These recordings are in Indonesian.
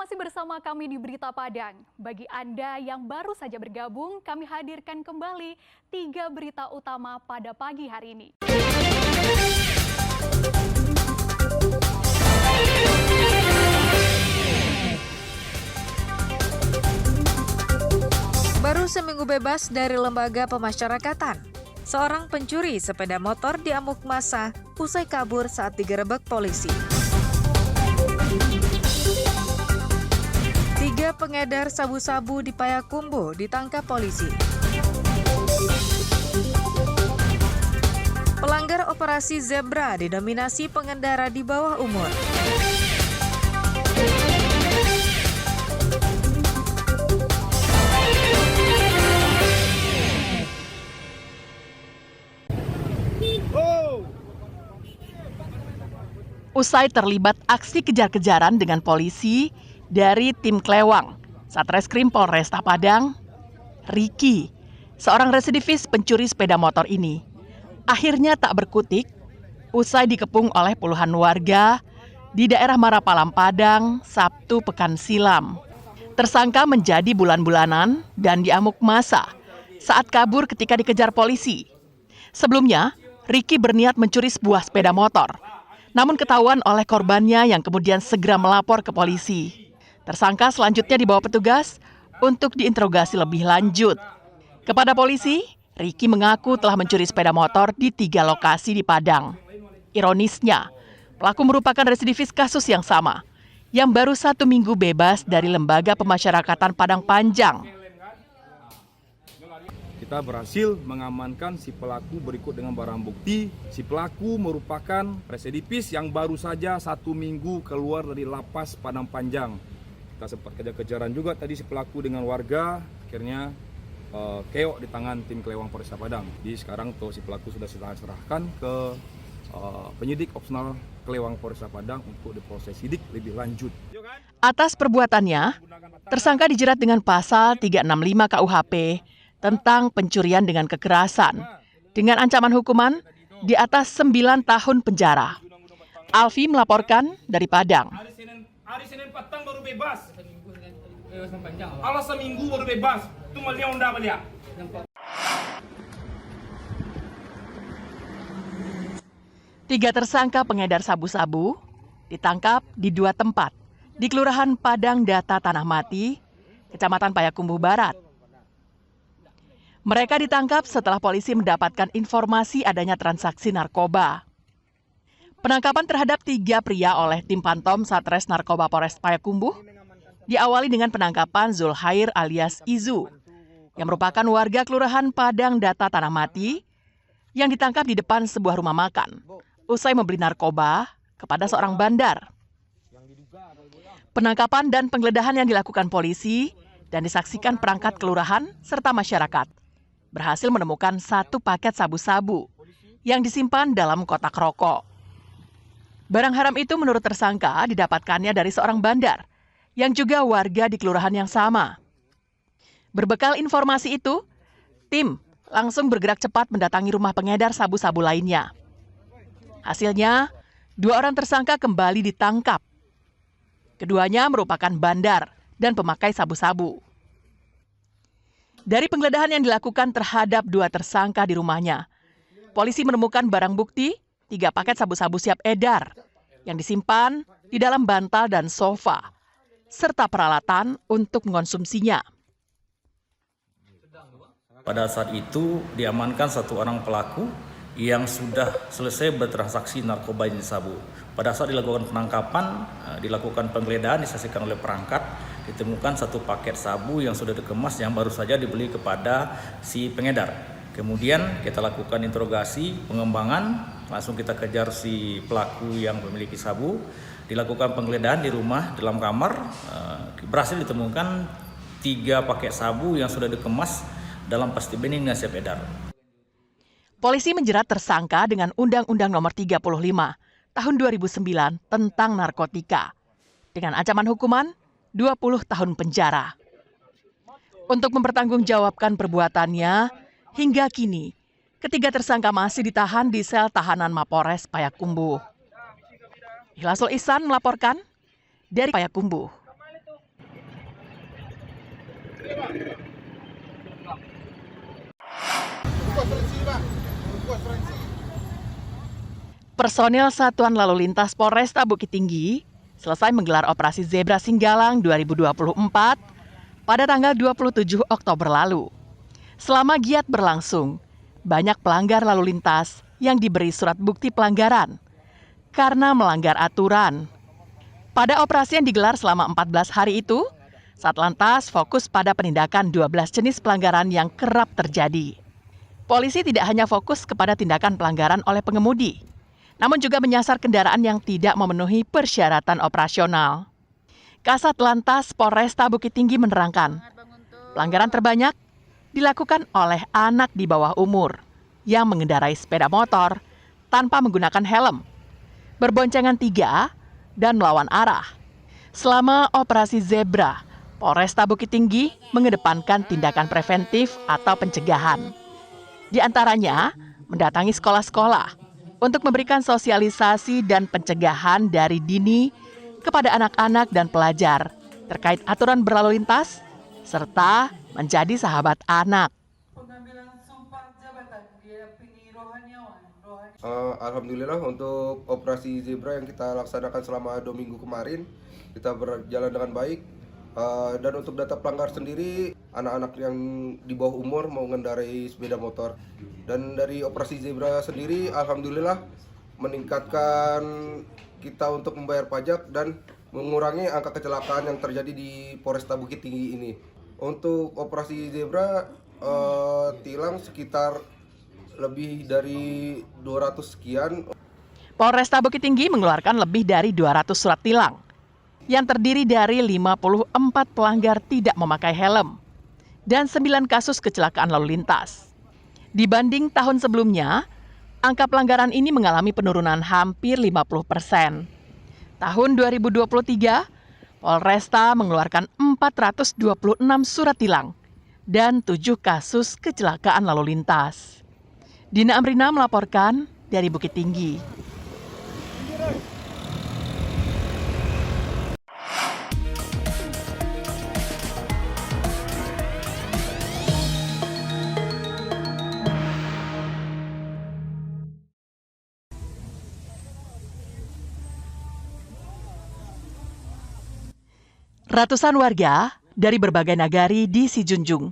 Masih bersama kami di Berita Padang. Bagi Anda yang baru saja bergabung, kami hadirkan kembali 3 berita utama pada pagi hari ini. Baru seminggu bebas dari lembaga pemasyarakatan, seorang pencuri sepeda motor diamuk massa usai kabur saat digerebek polisi. 3 pengedar sabu-sabu di Payakumbuh ditangkap polisi. Pelanggar operasi zebra didominasi pengendara di bawah umur. Usai terlibat aksi kejar-kejaran dengan polisi dari tim Klewang, Satreskrim Polresta Padang, Ricky, seorang residivis pencuri sepeda motor ini, akhirnya tak berkutik usai dikepung oleh puluhan warga di daerah Marapalam Padang, Sabtu pekan silam. Tersangka menjadi bulan-bulanan dan diamuk massa saat kabur ketika dikejar polisi. Sebelumnya, Ricky berniat mencuri sebuah sepeda motor, namun ketahuan oleh korbannya yang kemudian segera melapor ke polisi. Tersangka selanjutnya dibawa petugas untuk diinterogasi lebih lanjut. Kepada polisi, Ricky mengaku telah mencuri sepeda motor di 3 lokasi di Padang. Ironisnya, pelaku merupakan residivis kasus yang sama, yang baru 1 minggu bebas dari Lembaga Pemasyarakatan Padang Panjang. Kita berhasil mengamankan si pelaku berikut dengan barang bukti. Si pelaku merupakan residivis yang baru saja 1 minggu keluar dari lapas Padang Panjang. Kita sempat kejar-kejaran juga tadi si pelaku dengan warga, akhirnya keok di tangan tim Klewang Polresta Padang. Jadi sekarang si pelaku sudah serahkan ke penyidik opsional Klewang Polresta Padang untuk diproses sidik lebih lanjut. Atas perbuatannya, tersangka dijerat dengan pasal 365 KUHP tentang pencurian dengan kekerasan, dengan ancaman hukuman di atas 9 tahun penjara. Alfi melaporkan dari Padang. Hari Senin petang baru bebas. Kalau seminggu baru bebas. Itu malia unda malia. 3 tersangka pengedar sabu-sabu ditangkap di 2 tempat, di Kelurahan Padang Data Tanah Mati, Kecamatan Payakumbuh Barat. Mereka ditangkap setelah polisi mendapatkan informasi adanya transaksi narkoba. Penangkapan terhadap 3 pria oleh tim Pantom Satres Narkoba Polres Payakumbuh diawali dengan penangkapan Zulhair alias Izu, yang merupakan warga Kelurahan Padang Data Tanah Mati, yang ditangkap di depan sebuah rumah makan, usai membeli narkoba kepada seorang bandar. Penangkapan dan penggeledahan yang dilakukan polisi dan disaksikan perangkat kelurahan serta masyarakat berhasil menemukan 1 paket sabu-sabu yang disimpan dalam kotak rokok. Barang haram itu menurut tersangka didapatkannya dari seorang bandar yang juga warga di kelurahan yang sama. Berbekal informasi itu, tim langsung bergerak cepat mendatangi rumah pengedar sabu-sabu lainnya. Hasilnya, 2 orang tersangka kembali ditangkap. Keduanya merupakan bandar dan pemakai sabu-sabu. Dari penggeledahan yang dilakukan terhadap 2 tersangka di rumahnya, polisi menemukan barang bukti 3 paket sabu-sabu siap edar yang disimpan di dalam bantal dan sofa, serta peralatan untuk mengonsumsinya. Pada saat itu diamankan 1 orang pelaku yang sudah selesai bertransaksi narkoba jenis sabu. Pada saat dilakukan penangkapan, dilakukan penggeledahan disaksikan oleh perangkat, ditemukan 1 paket sabu yang sudah dikemas yang baru saja dibeli kepada si pengedar. Kemudian kita lakukan interogasi, pengembangan, langsung kita kejar si pelaku yang memiliki sabu. Dilakukan penggeledahan di rumah dalam kamar, berhasil ditemukan 3 paket sabu yang sudah dikemas dalam plastik bening dan siap edar. Polisi menjerat tersangka dengan Undang-Undang Nomor 35 Tahun 2009 tentang narkotika dengan ancaman hukuman 20 tahun penjara. Untuk mempertanggungjawabkan perbuatannya, hingga kini ketiga tersangka masih ditahan di sel tahanan Mapores Payakumbuh. Ikhlasul Ihsan melaporkan dari Payakumbuh. Personil Satuan Lalu Lintas Polresta Bukit Tinggi selesai menggelar operasi Zebra Singgalang 2024 pada tanggal 27 Oktober lalu. Selama giat berlangsung, banyak pelanggar lalu lintas yang diberi surat bukti pelanggaran karena melanggar aturan. Pada operasi yang digelar selama 14 hari itu, Satlantas fokus pada penindakan 12 jenis pelanggaran yang kerap terjadi. Polisi tidak hanya fokus kepada tindakan pelanggaran oleh pengemudi, namun juga menyasar kendaraan yang tidak memenuhi persyaratan operasional. Kasat Lantas Polresta Bukit Tinggi menerangkan, pelanggaran terbanyak dilakukan oleh anak di bawah umur yang mengendarai sepeda motor tanpa menggunakan helm, berboncengan 3, dan melawan arah. Selama operasi Zebra, Polresta Bukit Tinggi mengedepankan tindakan preventif atau pencegahan. Di antaranya, mendatangi sekolah-sekolah untuk memberikan sosialisasi dan pencegahan dari dini kepada anak-anak dan pelajar terkait aturan berlalu lintas, serta menjadi sahabat anak. Alhamdulillah untuk operasi Zebra yang kita laksanakan selama 2 minggu kemarin, kita berjalan dengan baik. Dan untuk data pelanggar sendiri, anak-anak yang di bawah umur mau mengendarai sepeda motor. Dan dari operasi Zebra sendiri, alhamdulillah meningkatkan kita untuk membayar pajak dan mengurangi angka kecelakaan yang terjadi di Polresta Bukit Tinggi ini. Untuk operasi Zebra, tilang sekitar lebih dari 200 sekian. Polresta Bukit Tinggi mengeluarkan lebih dari 200 surat tilang yang terdiri dari 54 pelanggar tidak memakai helm dan 9 kasus kecelakaan lalu lintas. Dibanding tahun sebelumnya, angka pelanggaran ini mengalami penurunan hampir 50%. Tahun 2023, Polresta mengeluarkan 426 surat tilang dan 7 kasus kecelakaan lalu lintas. Dina Amrina melaporkan dari Bukit Tinggi. Ratusan warga dari berbagai nagari di Sijunjung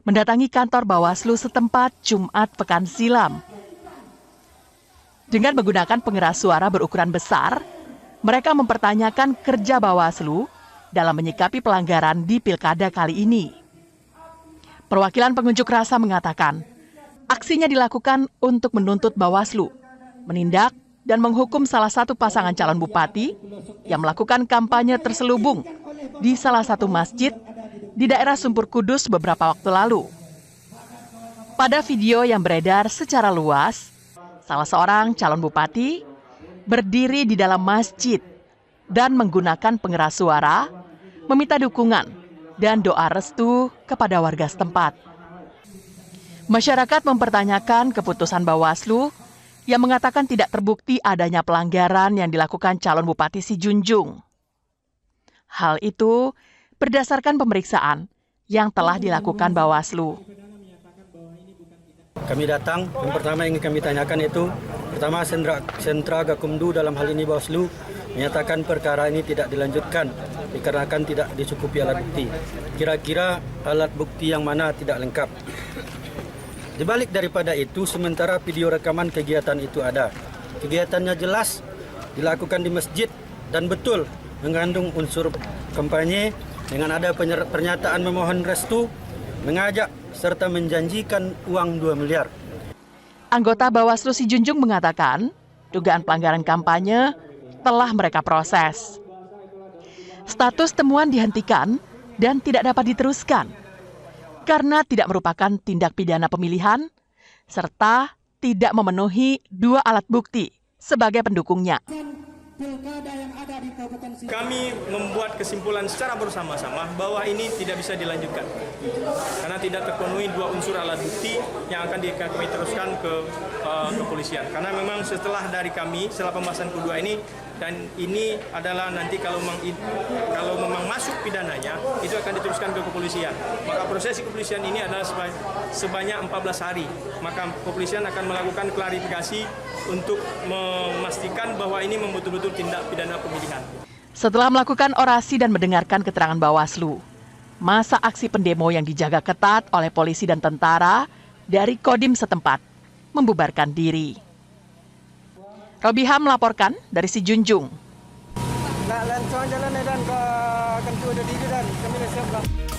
mendatangi kantor Bawaslu setempat Jumat pekan silam. Dengan menggunakan pengeras suara berukuran besar, mereka mempertanyakan kerja Bawaslu dalam menyikapi pelanggaran di pilkada kali ini. Perwakilan pengunjuk rasa mengatakan, aksinya dilakukan untuk menuntut Bawaslu menindak dan menghukum salah satu pasangan calon bupati yang melakukan kampanye terselubung di salah satu masjid di daerah Sumpur Kudus beberapa waktu lalu. Pada video yang beredar secara luas, salah seorang calon bupati berdiri di dalam masjid dan menggunakan pengeras suara, meminta dukungan dan doa restu kepada warga setempat. Masyarakat mempertanyakan keputusan Bawaslu yang mengatakan tidak terbukti adanya pelanggaran yang dilakukan calon Bupati Sijunjung. Hal itu berdasarkan pemeriksaan yang telah dilakukan Bawaslu. Kami datang, yang pertama yang kami tanyakan itu, pertama sentra Gakumdu dalam hal ini Bawaslu menyatakan perkara ini tidak dilanjutkan dikarenakan tidak dicukupi alat bukti. Kira-kira alat bukti yang mana tidak lengkap. Di balik daripada itu, sementara video rekaman kegiatan itu ada. Kegiatannya jelas dilakukan di masjid dan betul mengandung unsur kampanye dengan ada pernyataan memohon restu, mengajak serta menjanjikan uang 2 miliar. Anggota Bawaslu Sijunjung mengatakan, dugaan pelanggaran kampanye telah mereka proses. Status temuan dihentikan dan tidak dapat diteruskan karena tidak merupakan tindak pidana pemilihan serta tidak memenuhi 2 alat bukti sebagai pendukungnya. Kami membuat kesimpulan secara bersama-sama bahwa ini tidak bisa dilanjutkan karena tidak terpenuhi 2 unsur alat bukti yang akan kami teruskan ke kepolisian. Karena memang setelah pembahasan kedua ini dan ini adalah nanti kalau memang masuk pidananya itu akan diteruskan ke kepolisian. Maka proses kepolisian ini adalah sebanyak 14 hari. Maka kepolisian akan melakukan klarifikasi untuk memastikan bahwa ini betul-betul tindak pidana pemilihan. Setelah melakukan orasi dan mendengarkan keterangan Bawaslu, masa aksi pendemo yang dijaga ketat oleh polisi dan tentara dari Kodim setempat membubarkan diri. Robiha melaporkan dari Sijunjung. Nak langsung jalan dan ke kantor diri dan kami siap.